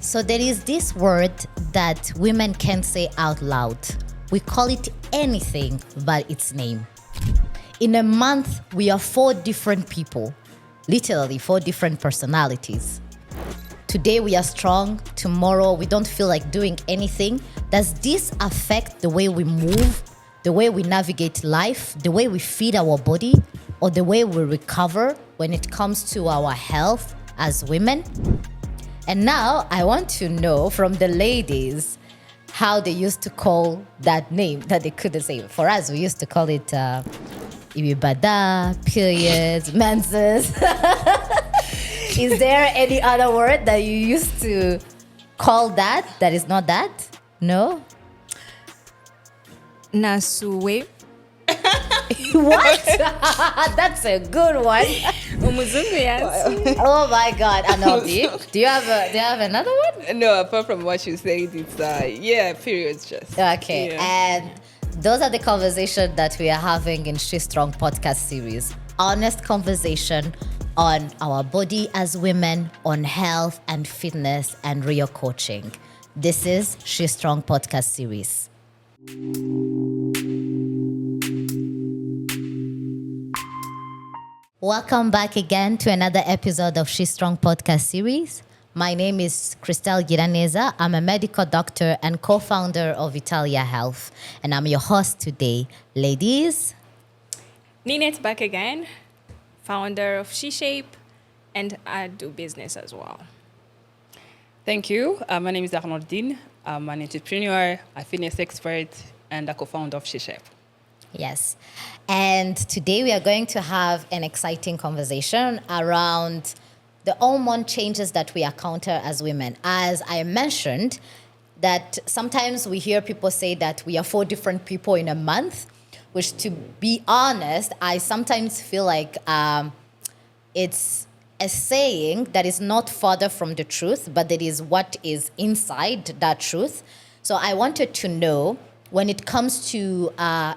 So there is this word that women can't say out loud. We call it anything but its name. In a month, we are 4 different people, literally 4 different personalities. Today we are strong, tomorrow we don't feel like doing anything. Does this affect the way we move, the way we navigate life, the way we feed our body, or the way we recover when it comes to our health as women? And now I want to know from the ladies how they used to call that name that they couldn't say. For us, we used to call it ibibada, periods, menses. Is there any other word that you used to call that is not that? No? Nasuwe. What? That's a good one. Umuzungu, yes. Oh my God, Anodi. Do you have another one? No, apart from what you said, it's periods just. Okay, Yeah. and those are the conversations that we are having in She Strong podcast series. Honest conversation on our body as women, on health and fitness and real coaching. This is She Strong podcast series. Welcome back again to another episode of She Strong podcast series. My name is Cristel Giraneza. I'm a medical doctor and co-founder of Italia Health, and I'm your host today. Ladies, Ninette back again, founder of SheShape, and I do business as well. Thank you. My name is Arnoldine. I'm an entrepreneur, a fitness expert, and a co-founder of SheShape. yes. And today we are going to have an exciting conversation around the hormone changes that we encounter as women. As I mentioned, that sometimes we hear people say that we are 4 different people in a month, which, to be honest, I sometimes feel like it's a saying that is not further from the truth, but that is what is inside that truth. So I wanted to know, when it comes to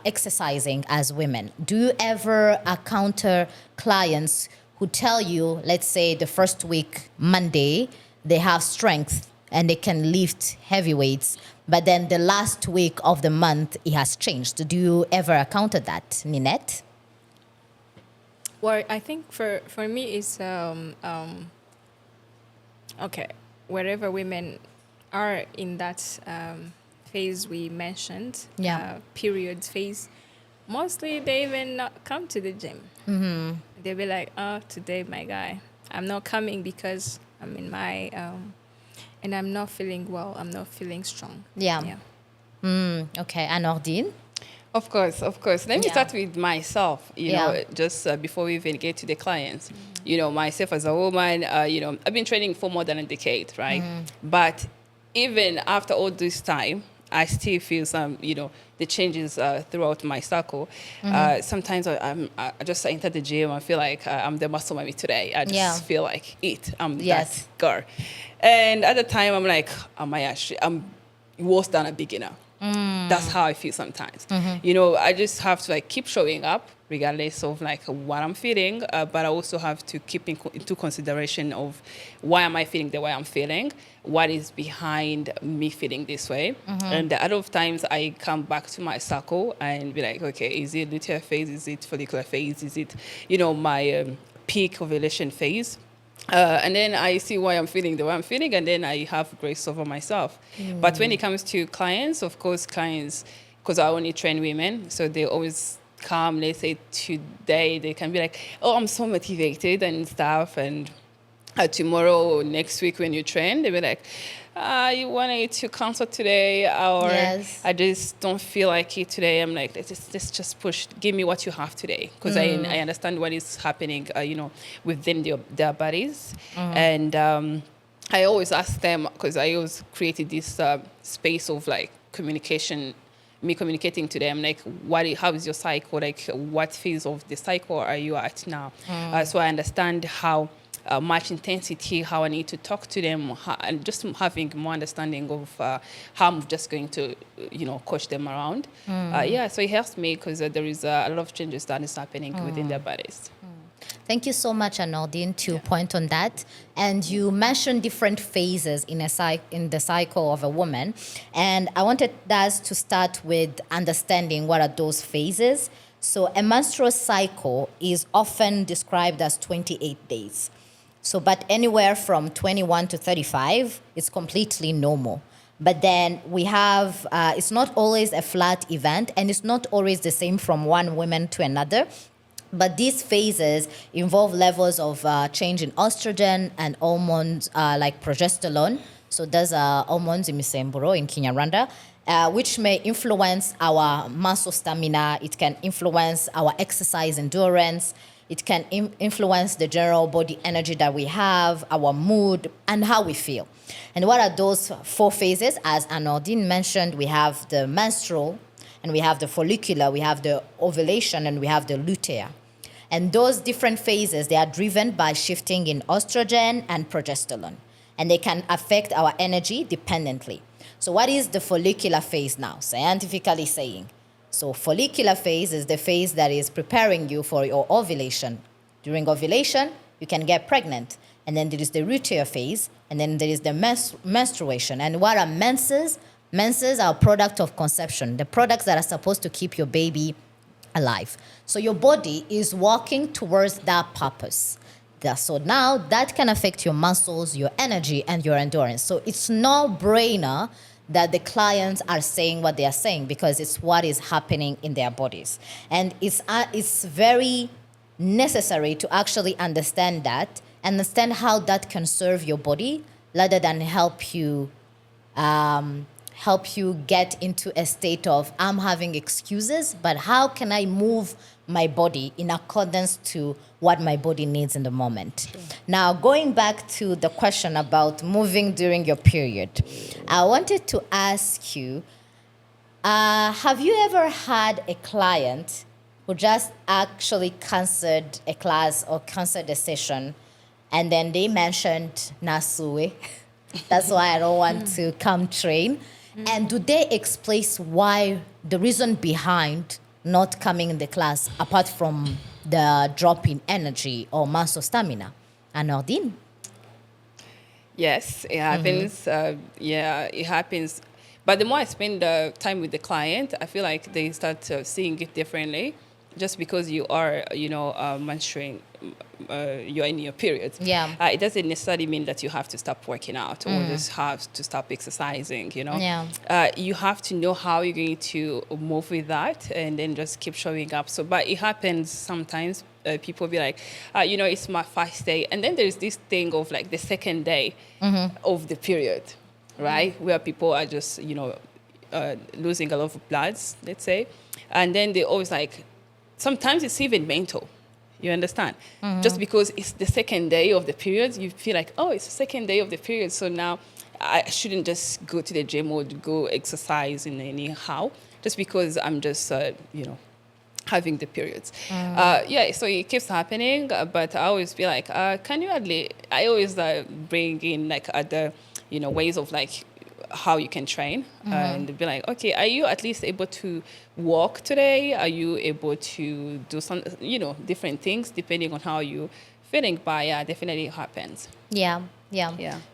exercising as women, do you ever encounter clients who tell you, let's say the first week, Monday, they have strength and they can lift heavy weights, but then the last week of the month, it has changed? Do you ever encounter that, Ninette? Well, I think for me it's okay. Wherever women are in that phase we mentioned, period phase, mostly they even not come to the gym. Mm-hmm. They'll be like, "Oh, today, my guy, I'm not coming because I'm in my and I'm not feeling well. I'm not feeling strong." Yeah. Okay, and Ordine? Of course. Let me start with myself, just before we even get to the clients. Myself as a woman, I've been training for more than a decade, right? But even after all this time, I still feel some, the changes throughout my cycle. Sometimes I just enter the gym. I feel like I'm the muscle mommy today. I just feel like I'm that girl. And at the time, I'm like, I'm worse than a beginner. That's how I feel sometimes. I just have to keep showing up regardless of what I'm feeling, but I also have to keep into consideration of why am I feeling the way I'm feeling, what is behind me feeling this way. And a lot of times I come back to my cycle and be like, okay, is it luteal phase? Is it follicular phase? Is it, my peak ovulation phase? And then I see why I'm feeling the way I'm feeling, and then I have grace over myself. But when it comes to clients, of course, because I only train women, so they always come, let's say today, they can be like, oh, I'm so motivated and stuff, and tomorrow or next week when you train, they'll be like, you wanted to cancel today, or I just don't feel like it today. I'm like, let's just push. Give me what you have today, because I understand what is happening, within their bodies, and I always ask them, because I always created this space of communication. Me communicating to them, how is your cycle? What phase of the cycle are you at now? So I understand how much intensity, how I need to talk to them, and just having more understanding of how I'm just going to, coach them around. So it helps me because there is a lot of changes that is happening within their bodies. Thank you so much, Anordine, to point on that. And you mentioned different phases in the cycle of a woman. And I wanted us to start with understanding what are those phases. So a menstrual cycle is often described as 28 days. So, but anywhere from 21 to 35 is completely normal. But then we have, it's not always a flat event, and it's not always the same from one woman to another. But these phases involve levels of change in estrogen and hormones like progesterone. So those are hormones in Misemburo in Kinyarwanda, which may influence our muscle stamina. It can influence our exercise endurance. It can influence the general body energy that we have, our mood, and how we feel. And what are those 4 phases? As Anordine mentioned, we have the menstrual, and we have the follicular, we have the ovulation, and we have the luteal. And those different phases, they are driven by shifting in estrogen and progesterone. And they can affect our energy dependently. So what is the follicular phase now, scientifically saying? So follicular phase is the phase that is preparing you for your ovulation. During ovulation, you can get pregnant. And then there is the luteal phase, and then there is the menstruation. And what are menses? Menses are a product of conception, the products that are supposed to keep your baby alive. So your body is working towards that purpose. So now that can affect your muscles, your energy, and your endurance. So it's no brainer that the clients are saying what they are saying because it's what is happening in their bodies. And it's very necessary to actually understand that, understand how that can serve your body rather than help you get into a state of, I'm having excuses, but how can I move my body in accordance to what my body needs in the moment? Sure. Now, going back to the question about moving during your period, I wanted to ask you, have you ever had a client who just actually canceled a class or canceled a session, and then they mentioned Nasue? That's why I don't want to come train. And do they explain why, the reason behind not coming in the class, apart from the drop in energy or muscle stamina? Anordine? Yes, it happens. It happens. But the more I spend time with the client, I feel like they start seeing it differently. Just because you are, menstruating, you're in your period. Yeah. It doesn't necessarily mean that you have to stop working out or just have to stop exercising, Yeah. You have to know how you're going to move with that and then just keep showing up. So, but it happens sometimes. People be like, it's my first day. And then there's this thing of like the second day of the period, right? Where people are just, losing a lot of bloods, let's say. And then they always like, sometimes it's even mental. You understand? Just because it's the second day of the period, you feel like, oh, it's the second day of the period. So now I shouldn't just go to the gym or go exercise in anyhow, just because I'm just, having the periods. So it keeps happening. But I always feel like, can you I always bring in like other, ways of like, how you can train and be like, okay, are you at least able to walk today? Are you able to do some, different things depending on how you're feeling? But yeah, definitely happens. Yeah.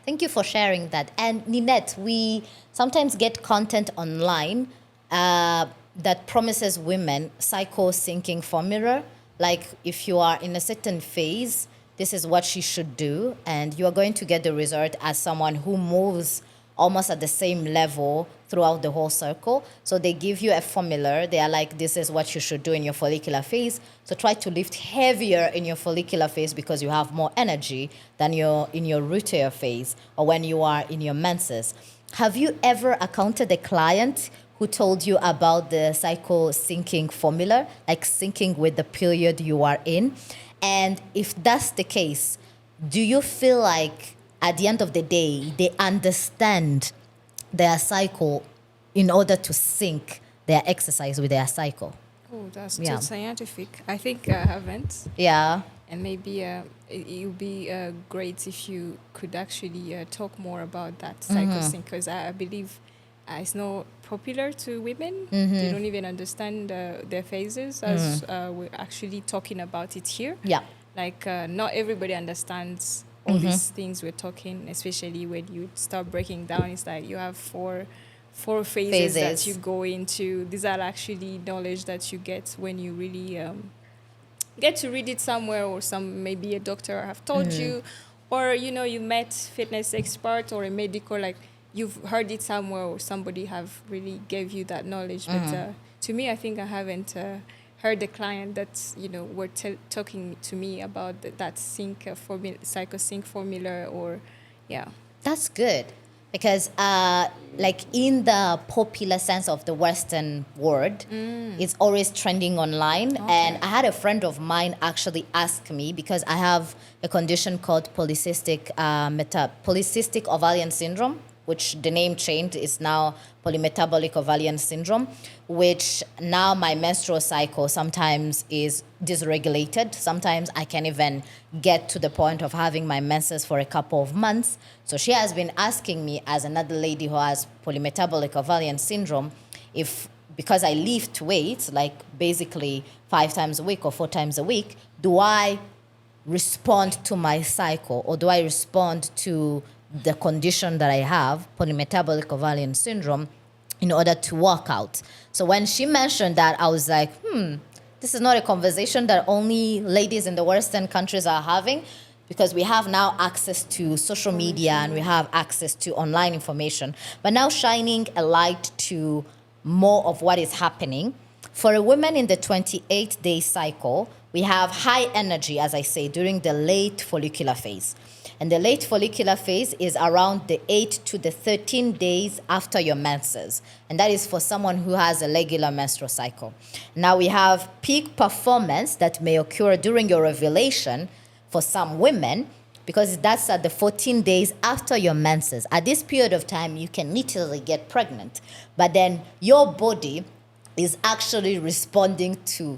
Thank you for sharing that. And Ninette, we sometimes get content online that promises women cycle syncing formula. Like if you are in a certain phase, this is what she should do. And you are going to get the result as someone who moves almost at the same level throughout the whole circle. So they give you a formula. They are like, this is what you should do in your follicular phase. So try to lift heavier in your follicular phase because you have more energy than in your luteal phase or when you are in your menses. Have you ever encountered a client who told you about the cycle syncing formula, like syncing with the period you are in? And if that's the case, do you feel like at the end of the day, they understand their cycle in order to sync their exercise with their cycle? Oh, that's too scientific. I think I haven't. Yeah. And maybe it would be great if you could actually talk more about that cycle sync, because I believe it's not popular to women. They don't even understand their phases as we're actually talking about it here. Yeah. like not everybody understands all these things we're talking, especially when you start breaking down. It's like you have four phases that you go into. These are actually knowledge that you get when you really get to read it somewhere, or maybe a doctor have told you, or you met fitness expert or a medical, like you've heard it somewhere, or somebody have really gave you that knowledge. But to me, I think I haven't heard the client that were talking to me about that sync formula, psychosync formula, or That's good, because like in the popular sense of the Western world, it's always trending online. Okay. And I had a friend of mine actually ask me, because I have a condition called polycystic ovarian syndrome, which the name changed is now polymetabolic ovarian syndrome, which now my menstrual cycle sometimes is dysregulated. Sometimes I can't even get to the point of having my menses for a couple of months. So she has been asking me, as another lady who has polymetabolic ovarian syndrome, if, because I lift weights, like basically 5 times a week or 4 times a week, do I respond to my cycle, or do I respond to the condition that I have, polymetabolic ovarian syndrome, in order to work out? So when she mentioned that, I was like, this is not a conversation that only ladies in the Western countries are having, because we have now access to social media and we have access to online information. But now shining a light to more of what is happening. For a woman in the 28-day cycle, we have high energy, as I say, during the late follicular phase. And the late follicular phase is around the 8 to the 13 days after your menses. And that is for someone who has a regular menstrual cycle. Now we have peak performance that may occur during your ovulation for some women, because that's at the 14 days after your menses. At this period of time, you can literally get pregnant. But then your body is actually responding to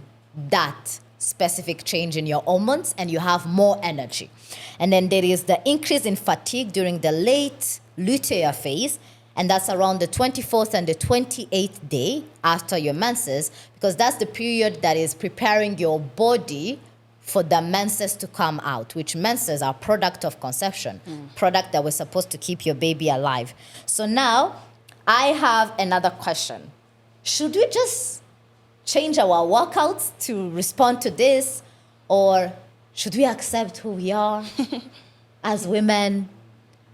that specific change in your hormones, and you have more energy. And then there is the increase in fatigue during the late luteal phase, and that's around the 24th and the 28th day after your menses, because that's the period that is preparing your body for the menses to come out, which menses are product of conception, product that was supposed to keep your baby alive. So now I have another question. Should we just change our workouts to respond to this, or should we accept who we are as women?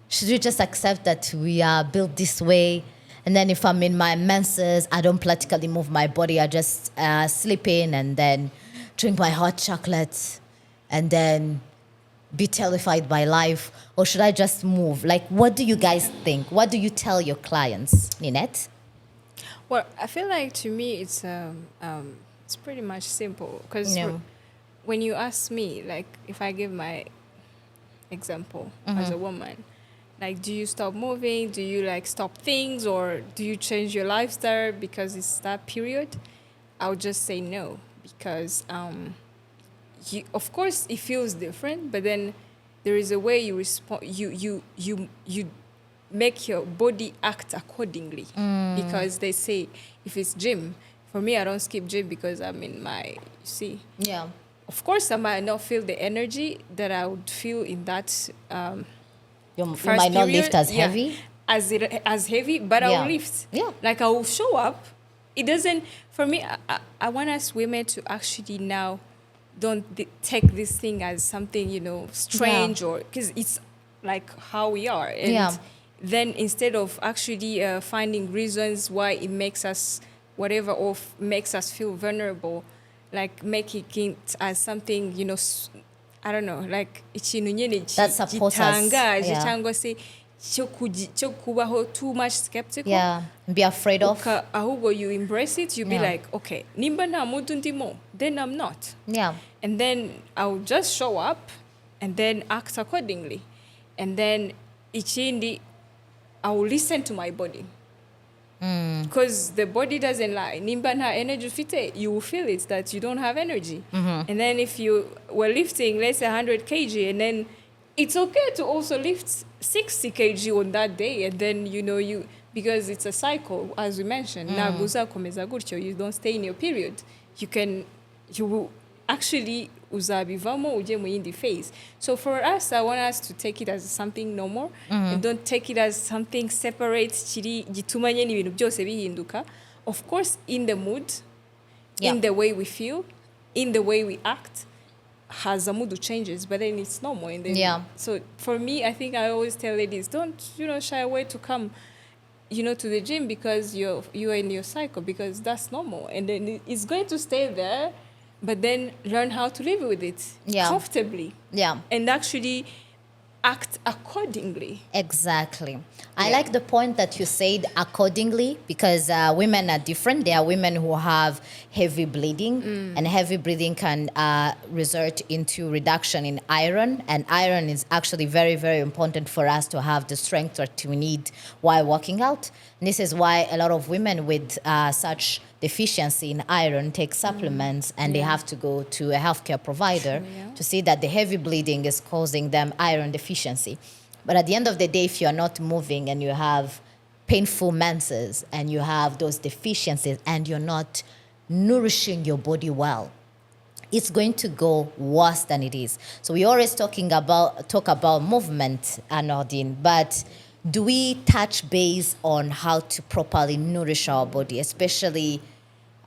Should we just accept that we are built this way, and then if I'm in my menses, I don't practically move my body, I just sleep in and then drink my hot chocolate and then be terrified by life? Or should I just move? Like, what do you guys think? What do you tell your clients, Ninette? Well, I feel like to me it's pretty much simple, because when you ask me, like if I give my example as a woman, like do you stop moving? Do you like stop things, or do you change your lifestyle because it's that period? I would just say no, because of course it feels different, but then there is a way you respond. You make your body act accordingly, because they say if it's gym, for me I don't skip gym because I'm in my of course I might not feel the energy that I would feel in that you might not lift as heavy as heavy, but I'll lift, like I will show up. It doesn't, for me, I want us women to actually now don't take this thing as something strange, or because it's like how we are, and then instead of actually finding reasons why it makes us whatever, or makes us feel vulnerable, like making it as something, I don't know, like ikintu nyene gitangaje cyangwa se cyo kubaho too much skeptical, be afraid of. Ahubwo you embrace it, you be like, okay, nimba nta muntu ndimo, then I'm not, and then I'll just show up and then act accordingly, and then ikindi I will listen to my body, because the body doesn't lie. Nimba nta energy fite, you will feel it that you don't have energy, and then if you were lifting, let's say 100 kg, and then it's okay to also lift 60 kg on that day, and then you because it's a cycle, as we mentioned. Naguza komeza gutyo, you don't stay in your period. You will actually uzabivamo ujye mu yindi phase. So for us, I want us to take it as something normal and don't take it as something separate kiri gituma nyine ibintu byose bihinduka. Of course, in the mood, in the way we feel, in the way we act, has a mood changes, but then it's normal. And then, so for me, I think I always tell ladies, don't, shy away to come, to the gym because you're in your cycle, because that's normal. And then it's going to stay there, but then learn how to live with it comfortably. Yeah. And actually act accordingly. Exactly. I like the point that you said accordingly, because women are different. There are women who have heavy bleeding, and heavy bleeding can result into reduction in iron. And iron is actually very, very important for us to have the strength that we need while working out. And this is why a lot of women with such deficiency in iron take supplements, and they have to go to a healthcare provider to see that the heavy bleeding is causing them iron deficiency. But at the end of the day, if you're not moving and you have painful menses and you have those deficiencies and you're not nourishing your body well, it's going to go worse than it is. So we always talk about movement, Nordine, but do we touch base on how to properly nourish our body, especially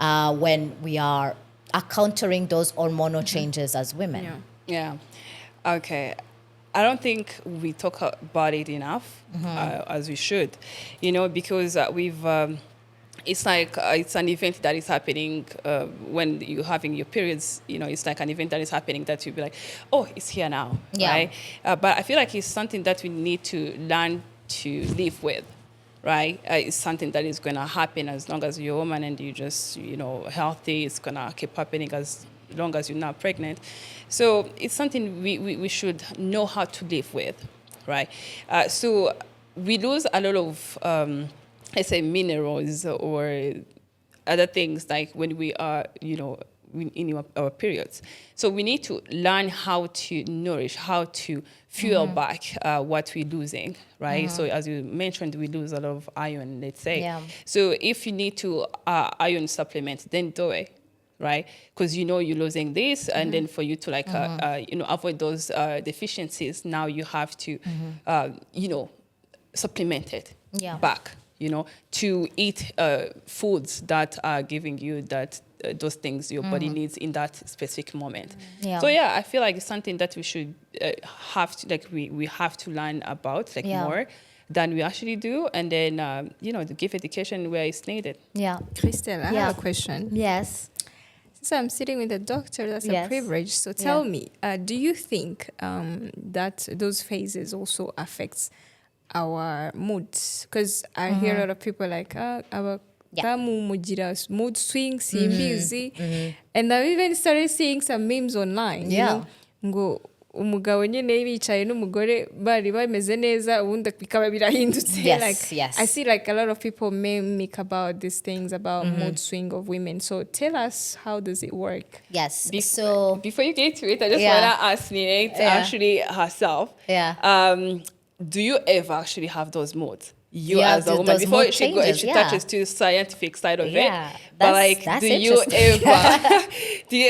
when we are encountering those hormonal changes as women? Yeah. Okay. I don't think we talk about it enough as we should, because we've. It's like it's an event that is happening when you're having your periods. It's like an event that is happening that you'll be like, oh, it's here now, right? But I feel like it's something that we need to learn to live with, right? It's something that is going to happen as long as you're a woman and you just, healthy. It's going to keep happening as long as you're not pregnant. So it's something we should know how to live with, right? So we lose a lot of, let's say, minerals or other things like when we are, in our periods. So we need to learn how to nourish, how to fuel back what we're losing, right? So as you mentioned, we lose a lot of iron, let's say. Yeah. So if you need to iron supplement, then do it, right? Because you're losing this, and then for you to avoid those deficiencies, now you have to, supplement it back, to eat foods that are giving you that those things your body needs in that specific moment. So I feel like it's something that we should have to, we have to learn about more than we actually do, and then to give education where it's needed. Christelle, I have a question. Yes. So I'm sitting with a doctor. That's a privilege. So tell me, do you think that those phases also affects our moods? Because I hear a lot of people like, our mood swings, and I've even started seeing some memes online. Ngo umugabo nyine bicaye n'umugore bari bameze neza ubundi bikaba birahindutse. I see like a lot of people mimic about these things about mood swing of women. So tell us, how does it work? So before you get to it, I just want to ask Ninette actually herself. Do you ever actually have those moods? You as a woman, before she touches to the scientific side of it, but like, do you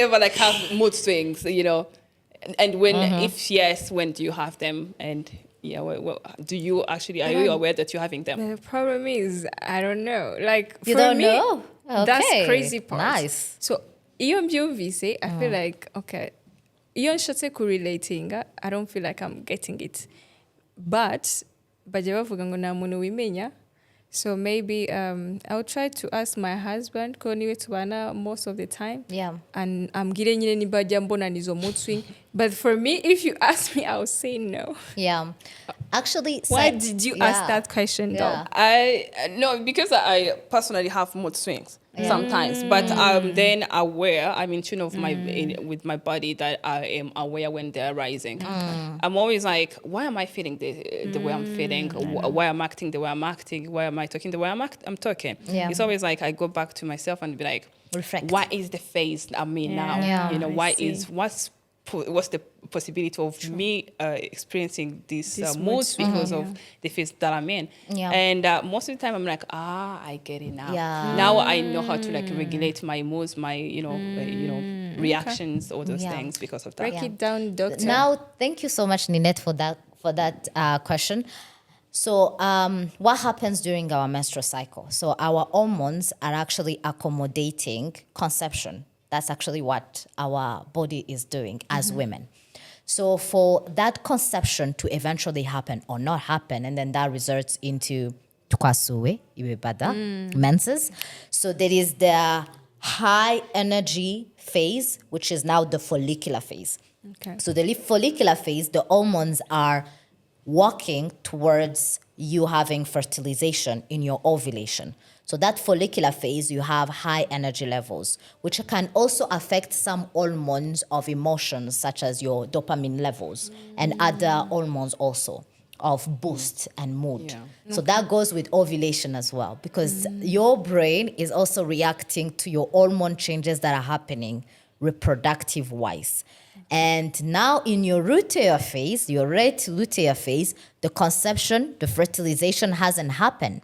ever like have mood swings? And when, if yes, when do you have them? And do you actually, are you aware that you're having them? The problem is, I don't know. Like, you for don't me, know? Okay. That's crazy part. Nice. So, iyo mbyumvise, I feel like, okay, iyo nshatse kurelating, I don't feel like I'm getting it. But bajya bavuga ngo nta muntu wimenya. So maybe I'll try to ask my husband ko niwe tubana most of the time. And ambwire nyine niba ajya mbona nizo mood swing. But for me, if you ask me, I'll say no. Actually, why did you ask that question though? No, because I personally have mood swings sometimes, but I'm then aware. I'm in tune of with my body, that I am aware when they're rising. I'm always like, why am I feeling the way I'm feeling? Why am I acting the way I'm acting? Why am I talking the way I'm talking? It's always like I go back to myself and be like, reflect. What is the phase I'm in now? What's the possibility of me experiencing this moods because of the phase that I'm in? And most of the time I'm like, I get it now. Now I know how to like regulate my moods, my reactions, all those things because of that. Break it down, doctor. Now, thank you so much, Ninette, for that question. So, what happens during our menstrual cycle? So, our hormones are actually accommodating conception. That's actually what our body is doing as women. So, for that conception to eventually happen or not happen, and then that results into tukasuwe, ibebada, menses. So, there is the high energy phase, which is now the follicular phase. Okay. So, the follicular phase, the hormones are working towards you having fertilization in your ovulation. So that follicular phase, you have high energy levels, which can also affect some hormones of emotions, such as your dopamine levels and other hormones also of boost and mood. Yeah. So that goes with ovulation as well, because your brain is also reacting to your hormone changes that are happening reproductive wise. And now in your luteal phase, your red luteal phase, the conception, the fertilization hasn't happened.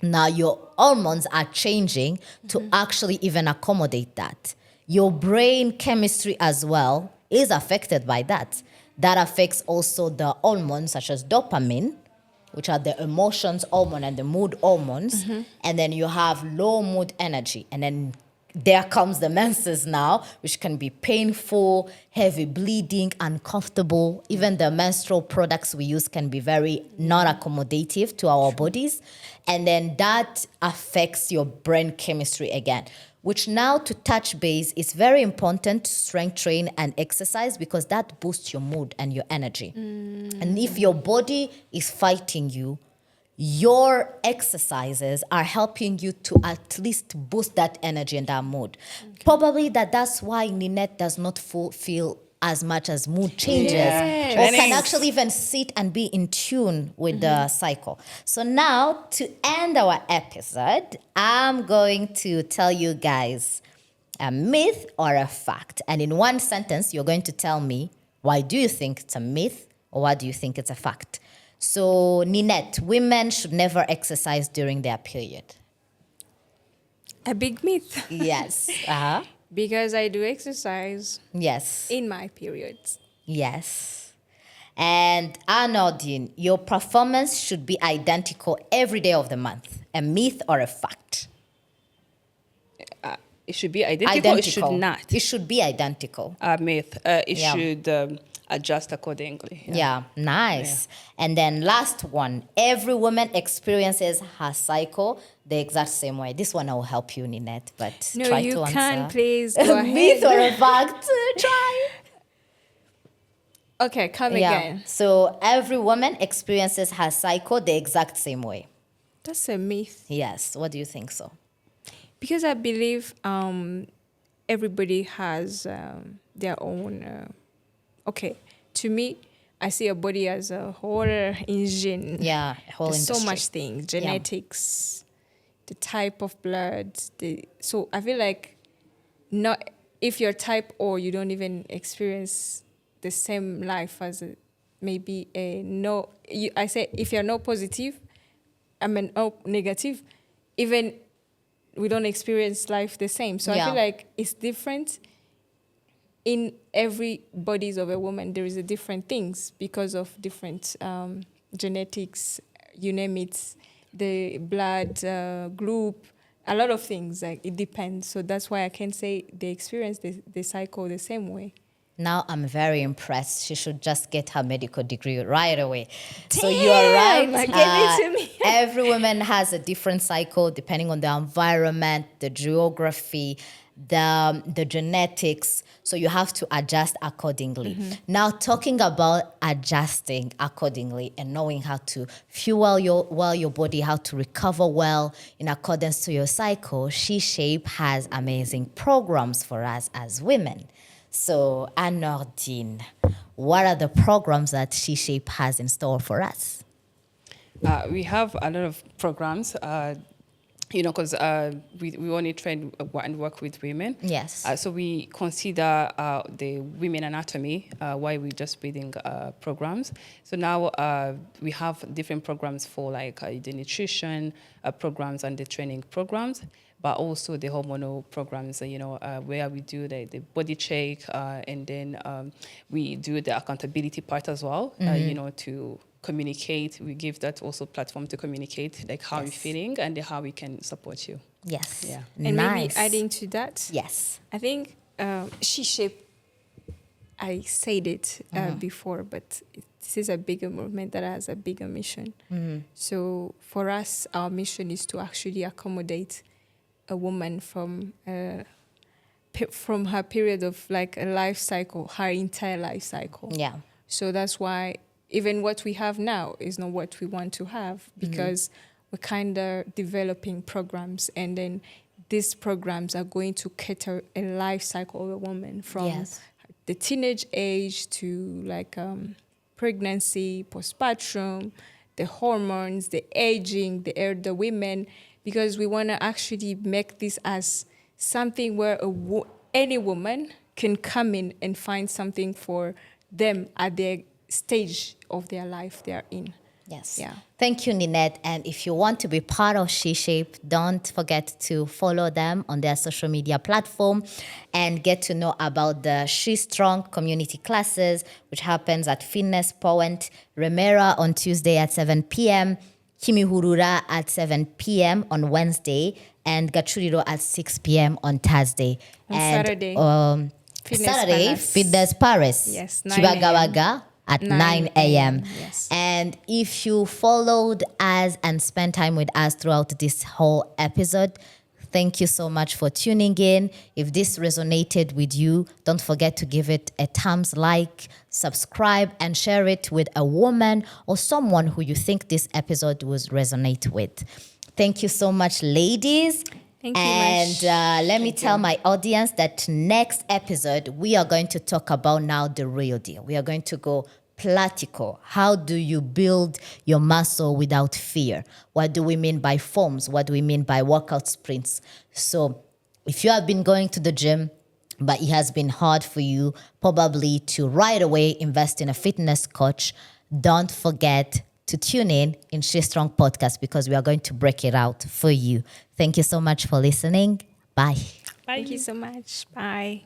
Now your hormones are changing to actually even accommodate that. Your brain chemistry as well is affected by that. That affects also the hormones such as dopamine, which are the emotions hormone and the mood hormones. And then you have low mood energy. And then there comes the menses now, which can be painful, heavy bleeding, uncomfortable. Even the menstrual products we use can be very not accommodative to our bodies. And then that affects your brain chemistry again, which now, to touch base, is very important to strength train and exercise, because that boosts your mood and your energy. And if your body is fighting you, your exercises are helping you to at least boost that energy and that mood. Probably that's why Ninette does not feel as much as mood changes, or can actually even sit and be in tune with the cycle. So now, to end our episode, I'm going to tell you guys a myth or a fact. And in one sentence, you're going to tell me, why do you think it's a myth, or why do you think it's a fact? So, Ninette, women should never exercise during their period. A big myth. Yes. Because I do exercise Yes. in my periods. Yes. And Arnoldine, your performance should be identical every day of the month. A myth or a fact? It should be identical. It should not. It should be identical. Myth. It should adjust accordingly. Yeah, nice. Yeah. And then last one, every woman experiences her cycle the exact same way. This one I will help you, Ninette, but no, try you to can, answer. please go ahead. Myth or a fact? Try. Okay, come again. So every woman experiences her cycle the exact same way. That's a myth. Yes. What do you think so? Because I believe everybody has their own... okay, to me, I see a body as a whole engine. Yeah, a whole There's industry. so much things, genetics, the type of blood. So I feel like not if you're type O, you don't even experience the same life as maybe a no. I say if you're no positive, O negative, even we don't experience life the same. So I feel like it's different. In every bodies of a woman, there is a different things because of different genetics, you name it, the blood group, a lot of things. Like it depends. So that's why I can say they experience the cycle the same way. Now I'm very impressed. She should just get her medical degree right away. Damn, so you are right. Give it to me. Every woman has a different cycle depending on the environment, the geography, the genetics. So you have to adjust accordingly. Now, talking about adjusting accordingly and knowing how to fuel your body, how to recover well in accordance to your cycle, SheShape has amazing programs for us as women. So, Anordine, what are the programs that SheShape has in store for us? We have a lot of programs. Because we only train and work with women. Yes. So we consider the women anatomy while we're just building programs. So now we have different programs for like the nutrition programs and the training programs. but also the hormonal programs, where we do the body check, and then we do the accountability part as well, to communicate. We give that also platform to communicate, like how you're feeling and how we can support you. Yes. Yeah. And maybe adding to that, yes, I think She Shape, I said it before, but this is a bigger movement that has a bigger mission. So for us, our mission is to actually accommodate a woman from her period of like a life cycle, her entire life cycle. Yeah. So that's why even what we have now is not what we want to have, because we're kind of developing programs, and then these programs are going to cater a life cycle of a woman from the teenage age to like pregnancy, postpartum, the hormones, the aging, the elder women, because we want to actually make this as something where any woman can come in and find something for them at their stage of their life they are in. Yes. Yeah. Thank you, Ninette. And if you want to be part of She Shape, don't forget to follow them on their social media platform and get to know about the She Strong community classes, which happens at Fitness Point, Remera on Tuesday at 7 p.m., Kimihurura at 7 p.m. on Wednesday, and Gachuriro at 6 p.m. on Thursday. And Saturday, Fitness Paris. Yes, 9 Chibagawaga at 9 a.m. Yes. And if you followed us and spent time with us throughout this whole episode, thank you so much for tuning in. If this resonated with you, don't forget to give it a thumbs like, subscribe, and share it with a woman or someone who you think this episode will resonate with. Thank you so much, ladies. Thank you, and let me tell my audience that next episode, we are going to talk about now the real deal. We are going to go practical. How do you build your muscle without fear? What do we mean by forms? What do we mean by workout sprints? So if you have been going to the gym, but it has been hard for you probably to right away invest in a fitness coach, don't forget to tune in She Strong podcast, because we are going to break it out for you. Thank you so much for listening. Bye. Thank you so much. Bye.